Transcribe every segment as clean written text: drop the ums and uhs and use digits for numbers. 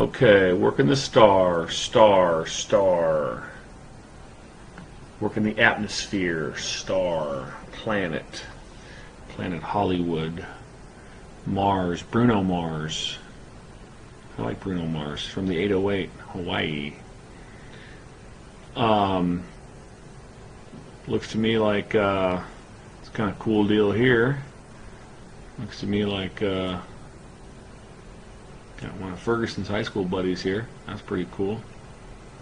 Okay, working the star. Working the atmosphere, star, planet Hollywood, Mars, Bruno Mars. I like Bruno Mars from the 808, Hawaii. Looks to me like it's kind of cool deal here. Looks to me like got one of Ferguson's high school buddies here. That's pretty cool.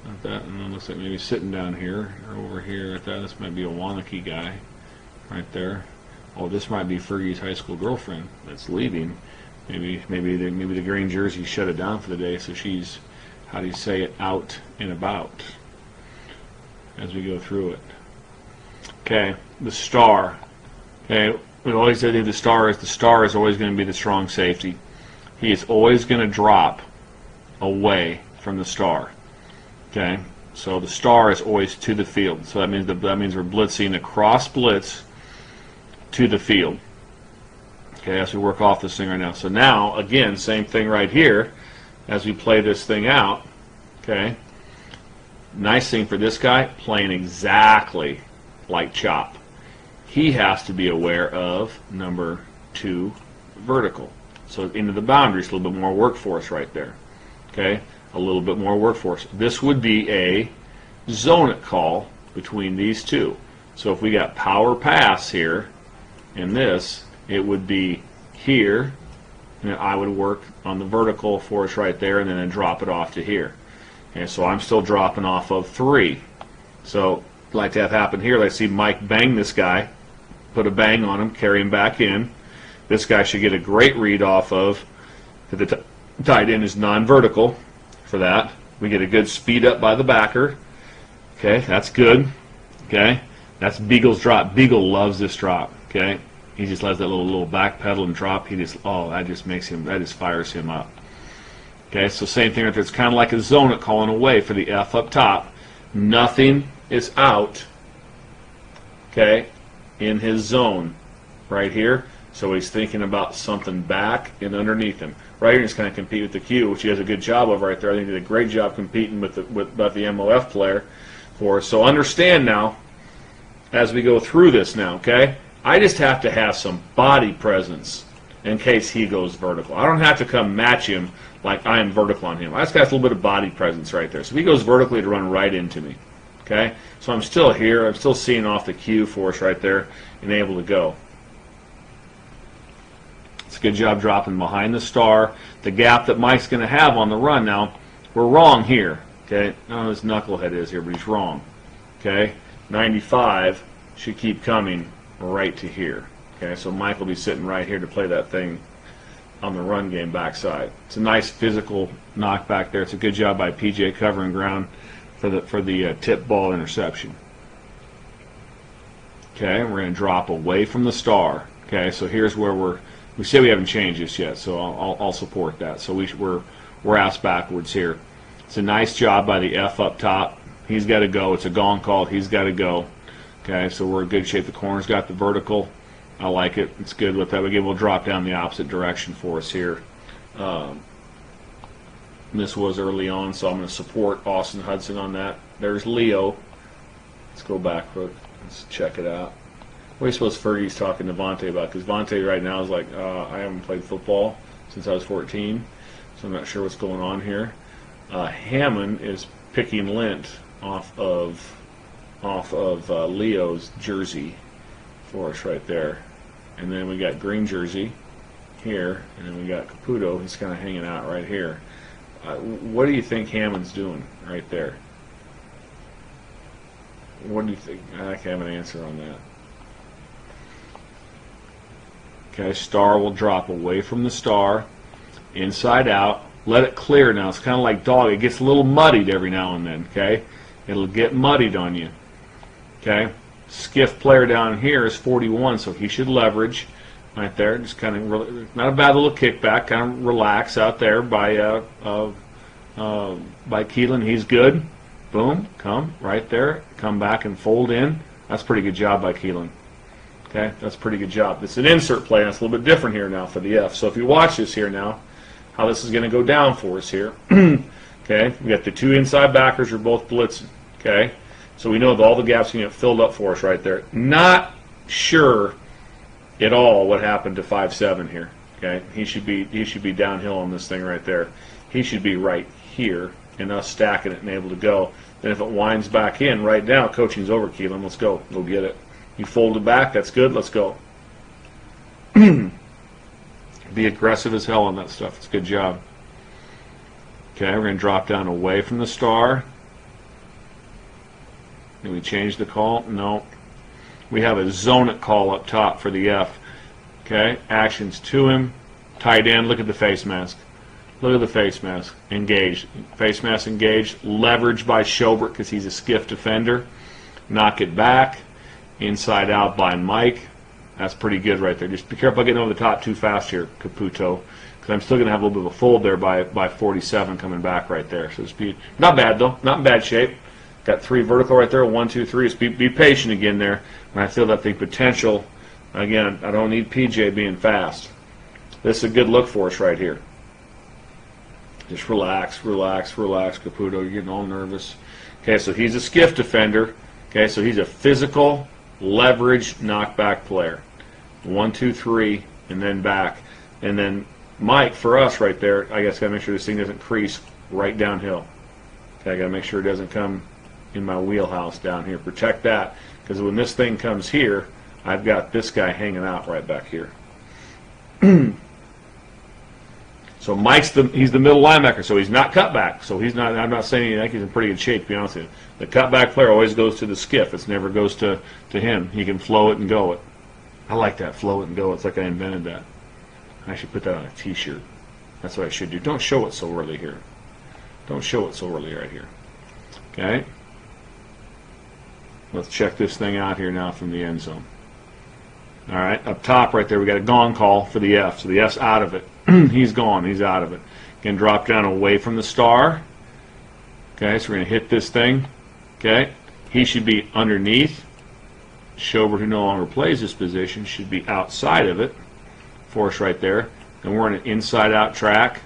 Not that, and then looks like maybe sitting down here or over here at that. This might be a Wanakee guy right there. Oh, this might be Fergie's high school girlfriend that's leaving. Maybe the green jersey shut it down for the day, so she's, how do you say it, out and about as we go through it. Okay, the star. Okay, we always say the star is always going to be the strong safety. He is always going to drop away from the star. Okay, so the star is always to the field. So that means we're blitzing across blitz to the field. Okay, as we work off this thing right now. So now, again, same thing right here as we play this thing out. Okay, nice thing for this guy, playing exactly like Chop. He has to be aware of number 2 vertical. So into the boundaries, a little bit more workforce right there. Okay, a little bit more workforce. This would be a zone it call between these two. So if we got power pass here in this, it would be here, and I would work on the vertical for us right there, and then drop it off to here. And so I'm still dropping off of 3. So I'd like to have happen here. Let's see Mike bang this guy, put a bang on him, carry him back in. This guy should get a great read off of, the tight end is non-vertical for that. We get a good speed up by the backer. Okay, that's good. Okay, that's Beagle's drop. Beagle loves this drop. Okay, he just lets that little back pedal and drop. He just, oh, that just fires him up. Okay, so same thing right there. It's kind of like a zone it calling away for the F up top. Nothing is out. Okay, in his zone right here. So he's thinking about something back and underneath him. Right here, he's kind of compete with the Q, which he does a good job of right there. I think he did a great job competing with the MOF player for us. So understand now, as we go through this now, okay, I just have to have some body presence in case he goes vertical. I don't have to come match him like I am vertical on him. I just got a little bit of body presence right there. So if he goes vertically, to run right into me. Okay, so I'm still here. I'm still seeing off the Q for us right there and able to go. It's a good job dropping behind the star. The gap that Mike's going to have on the run now, we're wrong here. Okay, I don't know who this knucklehead is here, but he's wrong. Okay, 95 should keep coming right to here. Okay, so Mike will be sitting right here to play that thing on the run game backside. It's a nice physical knockback there. It's a good job by PJ covering ground for the tip ball interception. Okay, we're going to drop away from the star. Okay, so here's where we say we haven't changed this yet, so I'll support that. So we're asked backwards here. It's a nice job by the F up top. He's got to go. It's a gong call. He's got to go. Okay, so we're in good shape. The corner's got the vertical. I like it. It's good with that. Again, we'll drop down the opposite direction for us here. This was early on, so I'm going to support Austin Hudson on that. There's Leo. Let's go back. Let's check it out. What do you suppose Fergie's talking to Vontae about? Because Vontae right now is like, I haven't played football since I was 14, so I'm not sure what's going on here. Hammond is picking lint off of Leo's jersey for us right there. And then we got green jersey here, and then we got Caputo. He's kind of hanging out right here. What do you think Hammond's doing right there? What do you think? I can't have an answer on that. Okay, star will drop away from the star, inside out. Let it clear now. It's kind of like dog. It gets a little muddied every now and then, okay? It'll get muddied on you, okay? Skiff player down here is 41, so he should leverage right there. Just kind of, not a bad little kickback, kind of relax out there by Keelan. He's good. Boom, come right there. Come back and fold in. That's a pretty good job by Keelan. Okay, that's a pretty good job. It's an insert play, and it's a little bit different here now for the F. So if you watch this here now, how this is going to go down for us here. Okay, we got the two inside backers are both blitzing. Okay, so we know that all the gaps can get filled up for us right there. Not sure at all what happened to 5-7 here. Okay, he should be downhill on this thing right there. He should be right here and us stacking it and able to go. Then if it winds back in right now, coaching's over, Keelan. Let's go. Go get it. You fold it back. That's good. Let's go. Be aggressive as hell on that stuff. It's a good job. Okay, we're going to drop down away from the star. Did we change the call? No. We have a zone it call up top for the F. Okay, actions to him. Tight end. Look at the face mask. Look at the face mask. Engaged. Face mask engaged. Leverage by Schobert because he's a skiff defender. Knock it back. Inside out by Mike. That's pretty good right there. Just be careful getting over the top too fast here, Caputo, because I'm still going to have a little bit of a fold there by 47 coming back right there. So speed, not bad though, not in bad shape. Got 3 vertical right there, 1, 2, 3. Just be patient again there. When I feel that the potential, again, I don't need PJ being fast. This is a good look for us right here. Just relax, relax, relax, Caputo. You're getting all nervous. Okay, so he's a skiff defender. Okay, so he's a physical, leverage, knockback player. 1, 2, 3, and then back. And then Mike, for us right there, I guess got to make sure this thing doesn't crease right downhill. Okay, I got to make sure it doesn't come in my wheelhouse down here. Protect that, because when this thing comes here, I've got this guy hanging out right back here. So Mike's he's the middle linebacker, so he's not cutback. So he's not. I'm not saying he's in pretty good shape, to be honest with you. The cutback player always goes to the skiff. It never goes to him. He can flow it and go it. I like that, flow it and go. It's like I invented that. I should put that on a T-shirt. That's what I should do. Don't show it so early here. Don't show it so early right here. Okay. Let's check this thing out here now from the end zone. All right, up top right there, we got a gone call for the F. So the F's out of it. He's gone. He's out of it. Again, drop down away from the star. Okay, so we're going to hit this thing. Okay, he should be underneath. Schobert, who no longer plays this position, should be outside of it for us right there. And we're in an inside-out track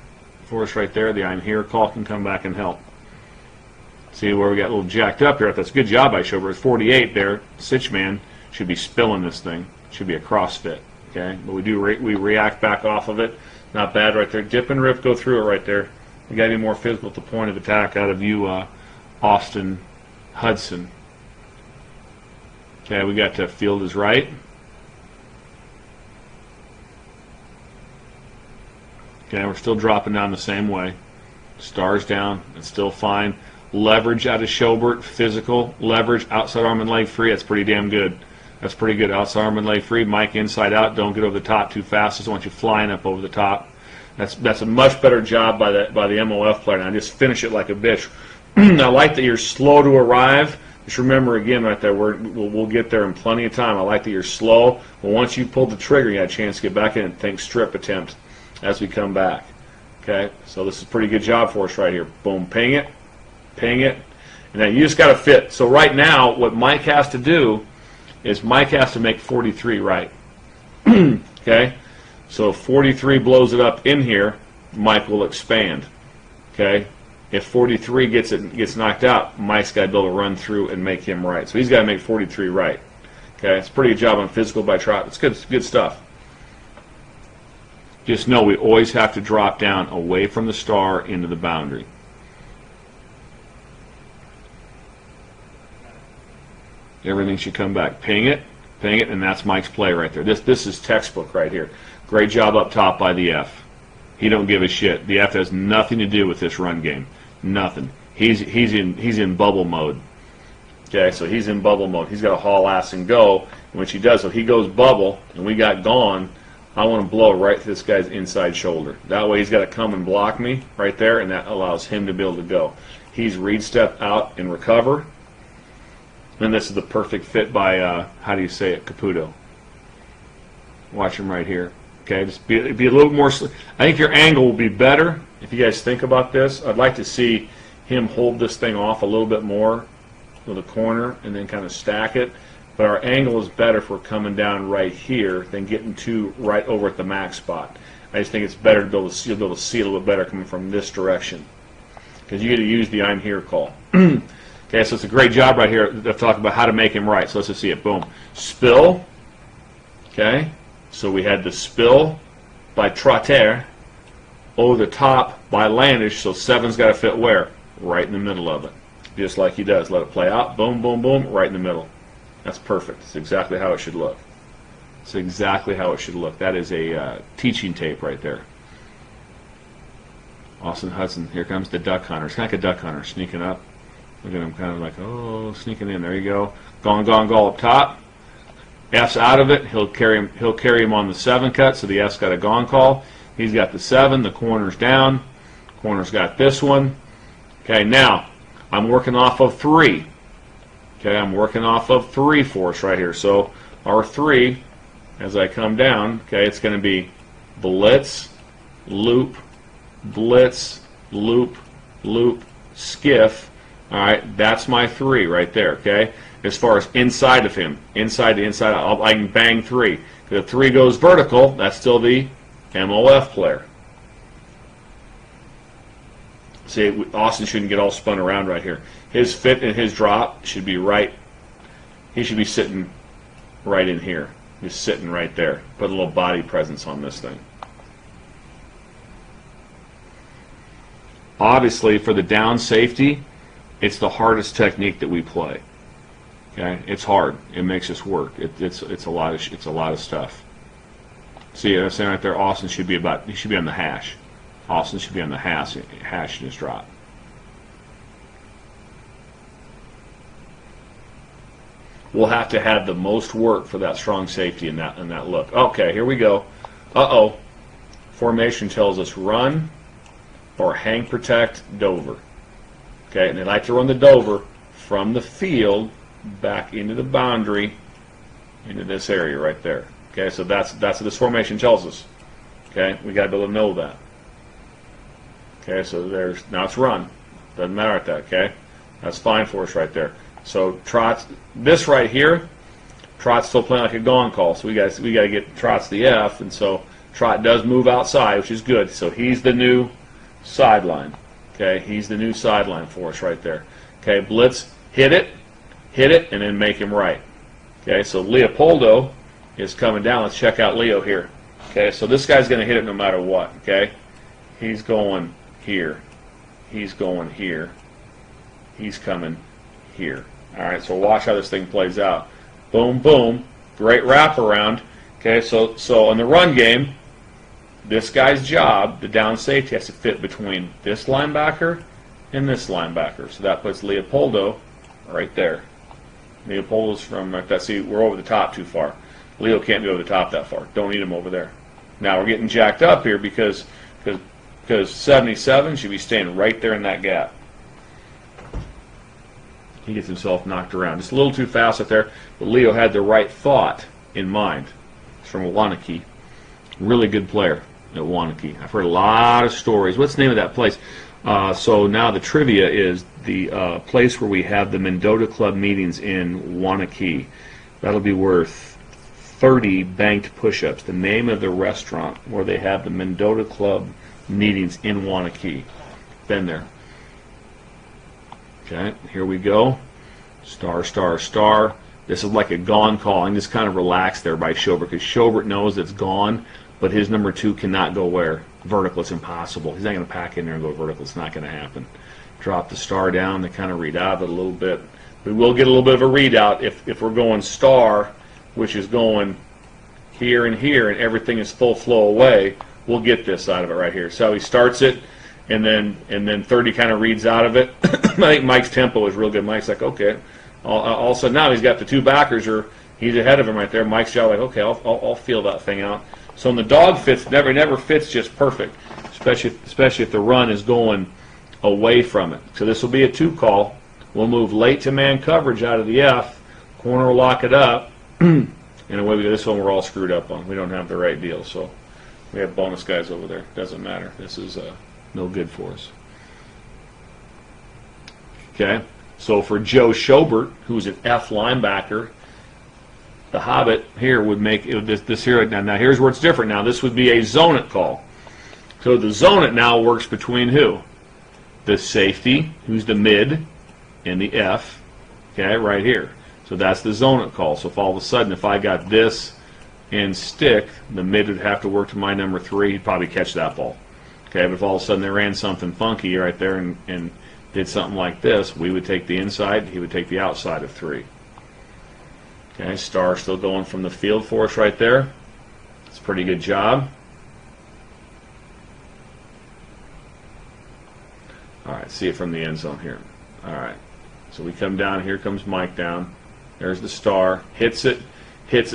for us right there. The I'm here call can come back and help. See where we got a little jacked up here. That's a good job by Schobert. It's 48 there. Sitchman should be spilling this thing. Should be a crossfit. Okay, but we react back off of it. Not bad right there. Dip and rip, go through it right there. We got to be more physical at the point of attack out of you, Austin Hudson. Okay, we got to field is right. Okay, we're still dropping down the same way. Stars down. It's still fine. Leverage out of Schobert. Physical. Leverage. Outside arm and leg free. That's pretty damn good. That's pretty good. Outside arm and leg free. Mike inside out. Don't get over the top too fast. Just want you flying up over the top. That's a much better job by the MOF player. Now just finish it like a bitch. I like that you're slow to arrive. Just remember again right there, we'll get there in plenty of time. I like that you're slow. But once you pull the trigger, you got a chance to get back in and think strip attempt as we come back. Okay, so this is a pretty good job for us right here. Boom, ping it, and then you just got to fit. So right now, what Mike has to do is Mike has to make 43 right. Okay, so if 43 blows it up in here, Mike will expand. Okay, if 43 gets knocked out, Mike's got to be able to run through and make him right. So he's got to make 43 right. Okay, it's a pretty good job on physical by Trot. It's good stuff. Just know we always have to drop down away from the star into the boundary. Everything should come back. Ping it, and that's Mike's play right there. This is textbook right here. Great job up top by the F. He don't give a shit. The F has nothing to do with this run game. Nothing. He's in bubble mode. Okay, so he's in bubble mode. He's got to haul ass and go, and which he does. So he goes bubble, and we got gone. I want to blow right to this guy's inside shoulder. That way he's got to come and block me right there, and that allows him to be able to go. He's read step out and recover. And this is the perfect fit by, how do you say it, Caputo. Watch him right here. Okay, just be a little more. I think your angle will be better if you guys think about this. I'd like to see him hold this thing off a little bit more with a corner and then kind of stack it. But our angle is better if we're coming down right here than getting right over at the max spot. I just think it's better to be able to, you'll be able to see a little bit better coming from this direction, because you get to use the I'm here call. Okay, so it's a great job right here of talking about how to make him right. So let's just see it. Boom. Spill. Okay, so we had the spill by trotter over the top by landish, so 7's got to fit where? Right in the middle of it. Just like he does. Let it play out. Boom, boom, boom, right in the middle. That's perfect. It's exactly how it should look. It's exactly how it should look. That is a teaching tape right there. Austin Hudson. Here comes the duck hunter. It's kind of like a duck hunter sneaking up. Look at him kind of like, oh, sneaking in. There you go. Gone, gone, gone up top. F's out of it. He'll carry him on the 7 cut, so the F's got a gone call. He's got the 7. The corner's down. Corner's got this one. Okay, now I'm working off of 3. Okay, I'm working off of 3 for us right here. So our 3, as I come down, okay, it's going to be blitz, loop, loop, skiff. All right, that's my 3 right there, okay? As far as inside of him, inside to inside, I can bang 3. If 3 goes vertical, that's still the MOF player. See, Austin shouldn't get all spun around right here. His fit and his drop should be right. He should be sitting right in here. Just sitting right there. Put a little body presence on this thing. Obviously, for the down safety, it's the hardest technique that we play. Okay, it's hard. It makes us work. It's a lot of stuff. See, I'm saying right there, Austin should be he should be on the hash. Austin should be on the hash in his drop. We'll have to have the most work for that strong safety in that look. Okay, here we go. Uh-oh. Formation tells us run or hang protect Dover. Okay, and they like to run the Dover from the field back into the boundary, into this area right there. Okay, so that's what this formation tells us. Okay, we got to be able to know that. Okay, so now it's run. Doesn't matter at that. Okay, that's fine for us right there. So Trot's this right here. Trot's still playing like a gone call, so we got to get Trot's the F, and so Trot does move outside, which is good. So he's the new sideline. Okay, he's the new sideline for us right there. Okay, blitz, hit it, and then make him right. Okay, so Leopoldo is coming down. Let's check out Leo here. Okay, so this guy's going to hit it no matter what. Okay, he's going here. He's going here. He's coming here. All right, so watch how this thing plays out. Boom, boom. Great wraparound. Okay, so in the run game, this guy's job, the down safety, has to fit between this linebacker and this linebacker. So that puts Leopoldo right there. Leopoldo's from right there. See, we're over the top too far. Leo can't be over the top that far. Don't need him over there. Now we're getting jacked up here because 77 should be staying right there in that gap. He gets himself knocked around. Just a little too fast up there, but Leo had the right thought in mind. It's from Wanakee. Really good player at Wanakee. I've heard a lot of stories. What's the name of that place? So now the trivia is the place where we have the Mendota Club meetings in Wanakee. That'll be worth 30 banked push-ups. The name of the restaurant where they have the Mendota Club meetings in Wanakee. Been there. Okay, here we go. Star, star, star. This is like a gone call. I'm just kind of relaxed there by Schobert because Schobert knows it's gone, but his number 2 cannot go where? Vertical. It's impossible. He's not going to pack in there and go vertical. It's not going to happen. Drop the star down. They kind of read out a little bit. We will get a little bit of a readout if we're going star, which is going here, and everything is full flow away. We'll get this out of it right here. So he starts it, and then 30 kind of reads out of it. I think Mike's tempo is real good. Mike's like, okay. All of a sudden now he's got the 2 backers, he's ahead of him right there. Mike's job like, okay, I'll feel that thing out. So in the dog fits never fits just perfect, especially if the run is going away from it. So this will be a 2 call. We'll move late to man coverage out of the F. Corner will lock it up, and away we go. This one we're all screwed up on. We don't have the right deal, so we have bonus guys over there. Doesn't matter. This is no good for us. Okay. So for Joe Schobert, who's an F linebacker, the Hobbit here would make it this here. Now here's where it's different. Now this would be a zone it call. So the zone it now works between who? The safety, who's the mid, and the F, okay, right here. So that's the zone it call. So if all of a sudden, if I got this and stick, the mid would have to work to my number 3. He'd probably catch that ball. Okay, but if all of a sudden they ran something funky right there and did something like this, we would take the inside, he would take the outside of 3. Okay, star still going from the field for us right there. It's a pretty good job. All right, see it from the end zone here. All right, so we come down, here comes Mike down. There's the star, hits it.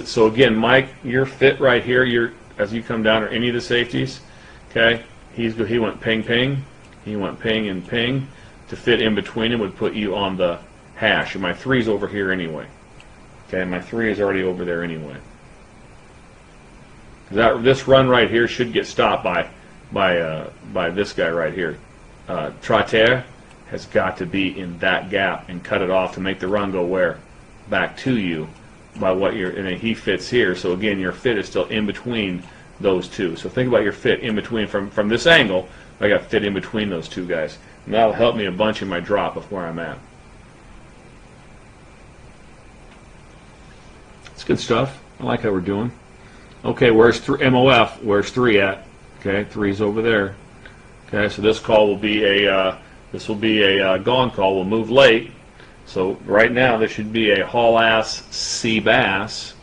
So again, Mike, your fit right here, as you come down, or any of the safeties, okay, he went ping, ping. He went ping and ping. To fit in between him would put you on the hash. And my 3's over here anyway. Okay, my 3 is already over there anyway. This run right here should get stopped by this guy right here. Trotter has got to be in that gap and cut it off to make the run go where? Back to you by what you're, and then he fits here. So again, your fit is still in between those two. So think about your fit in between from this angle. I got fit in between those two guys. And that'll help me a bunch in my drop of where I'm at. It's good stuff. I like how we're doing. Okay, where's MOF? Where's 3 at? Okay, 3's over there. Okay, so this call will be a gone call. We'll move late. So right now this should be a haul ass sea bass.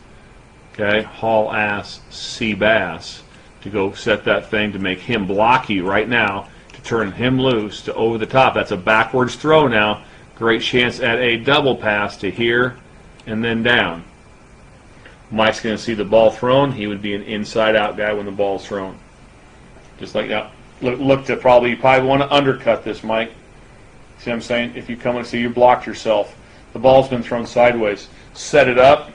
Okay, haul ass sea bass to go set that thing to make him block you right now, to turn him loose to over the top. That's a backwards throw now. Great chance at a double pass to here and then down. Mike's going to see the ball thrown. He would be an inside out guy when the ball's thrown. Just like that. Look to probably, you probably want to undercut this, Mike. See what I'm saying? If you come and see you blocked yourself, the ball's been thrown sideways. Set it up.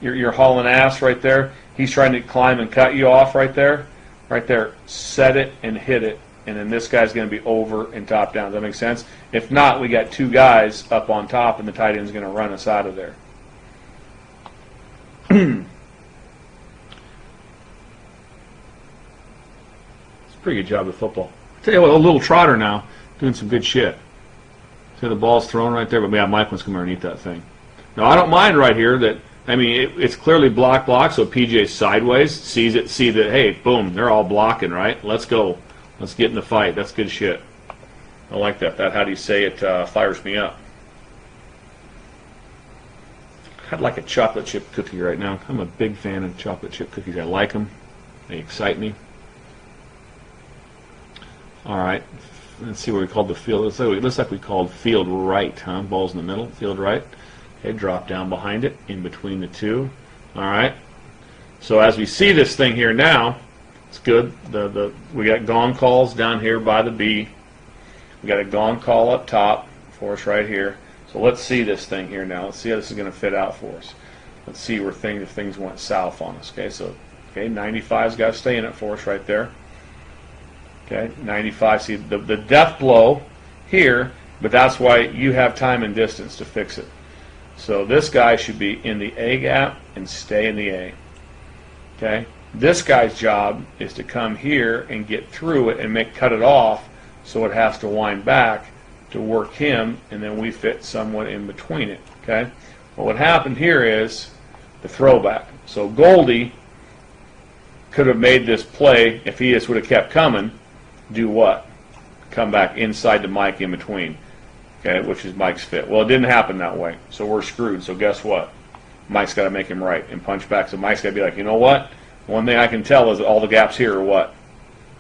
You're hauling ass right there. He's trying to climb and cut you off right there. Right there. Set it and hit it. And then this guy's going to be over and top down. Does that make sense? If not, we got 2 guys up on top, and the tight end's going to run us out of there. It's a pretty good job of football. I'll tell you what, a little trotter now, doing some good shit. See the ball's thrown right there, but yeah, Mike wants to come underneath that thing. Now I don't mind right here that, I mean, it's clearly block, so PJ's sideways, sees it, see that, hey, boom, they're all blocking, right? Let's go. Let's get in the fight. That's good shit. I like that. How do you say it fires me up. I'd like a chocolate chip cookie right now. I'm a big fan of chocolate chip cookies. I like them. They excite me. All right. Let's see what we called the field. It looks like we called field right, huh? Ball's in the middle, field right. Okay, drop down behind it, in between the two. All right. So as we see this thing here now, it's good. We got gong calls down here by the B. We got a gong call up top for us right here. So let's see this thing here now. Let's see how this is going to fit out for us. Let's see where if things went south on us. Okay, so 95's got to stay in it for us right there. Okay, 95. See the death blow here, but that's why you have time and distance to fix it. So this guy should be in the A gap and stay in the A. Okay, this guy's job is to come here and get through it and cut it off, so it has to wind back to work him, and then we fit somewhat in between it. Okay, well, what happened here is the throwback. So Goldie could have made this play if he just would have kept coming. Do what? Come back inside the Mike in between. Okay, which is Mike's fit. Well, it didn't happen that way, so we're screwed. So guess what? Mike's got to make him right and punch back. So Mike's got to be like, you know what? One thing I can tell is that all the gaps here are what?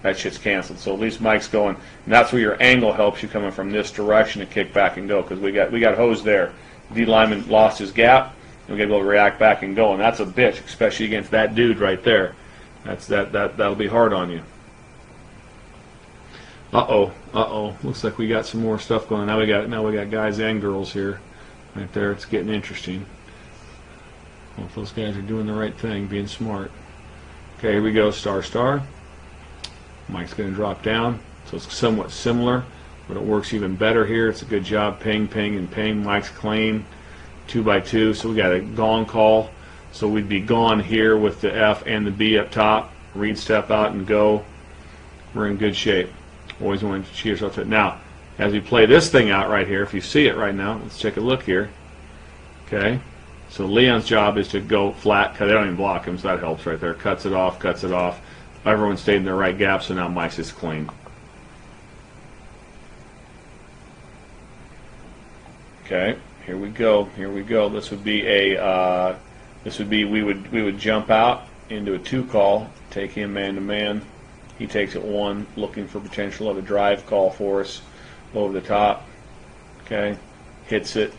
That shit's canceled. So at least Mike's going, and that's where your angle helps you coming from this direction to kick back and go, because we got hosed there. D lineman lost his gap, and we got to be able to react back and go, and that's a bitch, especially against that dude right there. That'll be hard on you. Uh-oh. Looks like we got some more stuff going on. Now we got guys and girls here. Right there, it's getting interesting. Well, if those guys are doing the right thing, being smart. Okay, here we go, star. Mike's going to drop down. So it's somewhat similar, but it works even better here. It's a good job. Ping, and ping. Mike's clean. 2 by 2. So we got a gong call. So we'd be gone here with the F and the B up top. Read, step out, and go. We're in good shape. Always want to cheat yourself to it. Now, as we play this thing out right here, if you see it right now, let's take a look here. Okay, so Leon's job is to go flat. They don't even block him, so that helps right there. Cuts it off, cuts it off. Everyone stayed in their right gap, so now Mike's is clean. Okay, here we go. Here we go. This would be a. We would jump out into a 2 call, take him man to man. He takes it 1, looking for potential of a drive call for us over the top. Okay, hits it,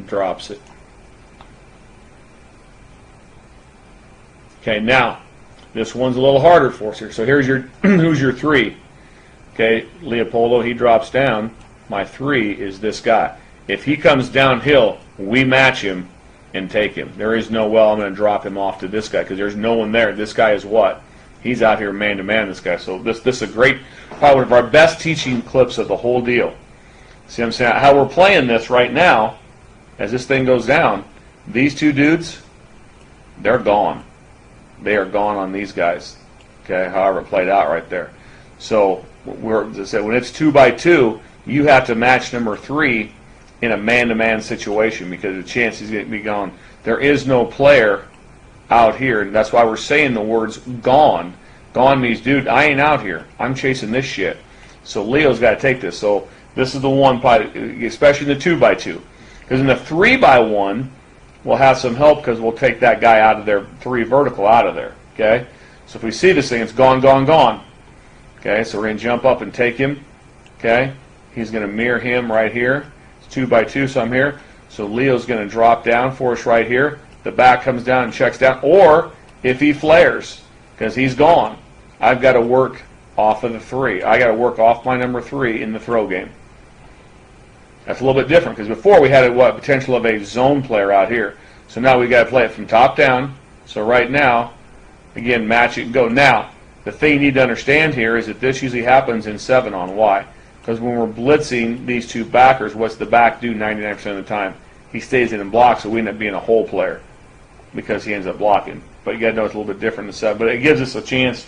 drops it. Okay, now this one's a little harder for us here. So here's your who's your 3? Okay, Leopoldo, he drops down. My 3 is this guy. If he comes downhill, we match him and take him. There is no, well, I'm going to drop him off to this guy because there's no one there. This guy is what? He's out here man to man, this guy. So this is a great, probably one of our best teaching clips of the whole deal. See what I'm saying? How we're playing this right now, as this thing goes down, these 2 dudes, they're gone. They are gone on these guys. Okay, however it played out right there. So as I said, when it's 2 by 2, you have to match number 3 in a man-to-man situation because the chance he's going to be gone. There is no player out here, and that's why we're saying the words gone. Gone means, dude, I ain't out here. I'm chasing this shit. So Leo's got to take this. So this is the one, especially in the 2 by 2. Because in the 3 by 1, we'll have some help because we'll take that guy out of there, 3 vertical out of there. Okay? So if we see this thing, it's gone, gone, gone. Okay? So we're going to jump up and take him. Okay? He's going to mirror him right here. 2 by 2, so I'm here. So Leo's going to drop down for us right here. The back comes down and checks down. Or if he flares, because he's gone, I've got to work off of the 3. I got to work off my number 3 in the throw game. That's a little bit different because before we had a potential of a zone player out here. So now we got to play it from top down. So right now, again, match it and go. Now, the thing you need to understand here is that this usually happens in 7 on. Why? Because when we're blitzing these 2 backers, what's the back do 99% of the time? He stays in and blocks, so we end up being a hole player because he ends up blocking. But you got to know it's a little bit different than 7. But it gives us a chance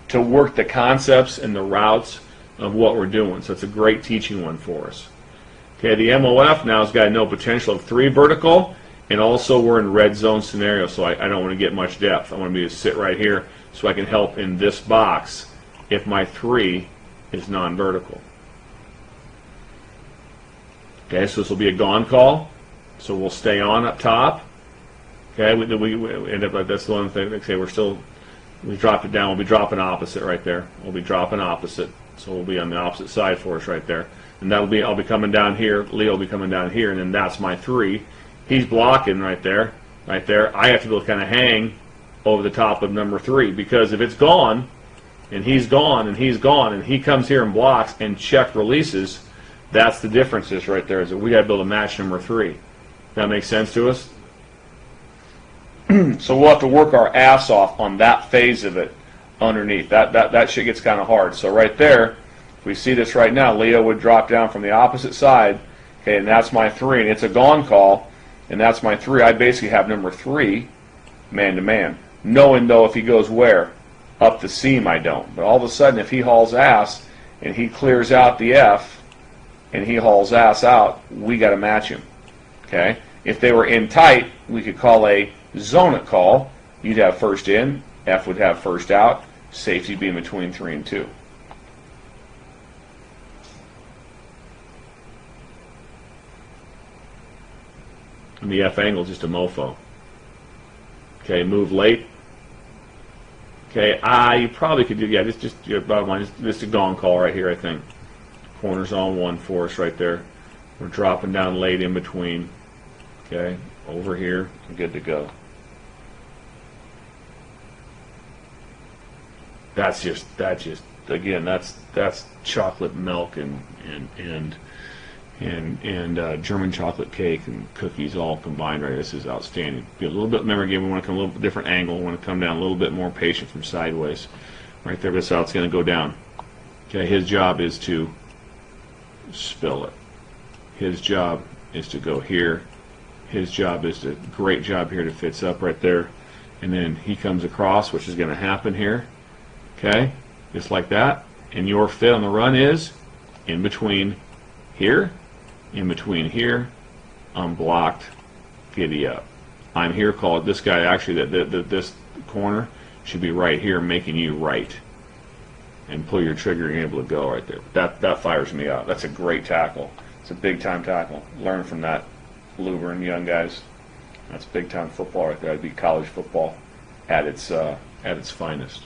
to work the concepts and the routes of what we're doing. So it's a great teaching one for us. Okay, the MOF now has got no potential of 3 vertical, and also we're in red zone scenario, so I don't want to get much depth. I want to be able to sit right here so I can help in this box if my 3 is non-vertical. Okay, so this will be a gone call. So we'll stay on up top. Okay, we end up, that's the one thing. Okay, we dropped it down. We'll be dropping opposite right there. We'll be dropping opposite. So we'll be on the opposite side for us right there. And that'll be, I'll be coming down here. Leo will be coming down here, and then that's my 3. He's blocking right there. Right there. I have to be able to kind of hang over the top of number 3 because if it's gone, and he's gone, and he's gone, and he comes here and blocks and check releases, that's the differences right there, is that we got to be able to match number 3. That makes sense to us? So we'll have to work our ass off on that phase of it underneath. That shit gets kind of hard. So right there, if we see this right now, Leo would drop down from the opposite side, okay, and that's my 3, and it's a gone call, and that's my 3. I basically have number 3 man-to-man. Knowing, though, if he goes where? Up the seam, I don't. But all of a sudden, if he hauls ass and he clears out the F, and he hauls ass out, we got to match him. Okay? If they were in tight, we could call a zone it call. You'd have first in, F would have first out, safety being between 3 and 2. And the F angle is just a mofo. Okay, move late. Okay, you probably could do, yeah, just your bottom line, just a gone call right here, I think. Corners on 1 for us right there. We're dropping down late in between. Okay, over here, good to go. That's just again, that's chocolate milk and German chocolate cake and cookies all combined right. This is outstanding. Be a little bit, remember again, we want to come a little bit different angle. We want to come down a little bit more patient from sideways. Right there, that's how it's going to go down. Okay, his job is to spill it. His job is to go here his job is to, great job here to fits up right there. And then he comes across, which is going to happen here. Okay, just like that. And your fit on the run is in between here, unblocked, giddy up. I'm here called, this guy actually, this corner should be right here making you right. And pull your trigger and you're able to go right there. That fires me up. That's a great tackle. It's a big time tackle. Learn from that, Luberon young guys. That's big time football right there. That'd be college football at its finest.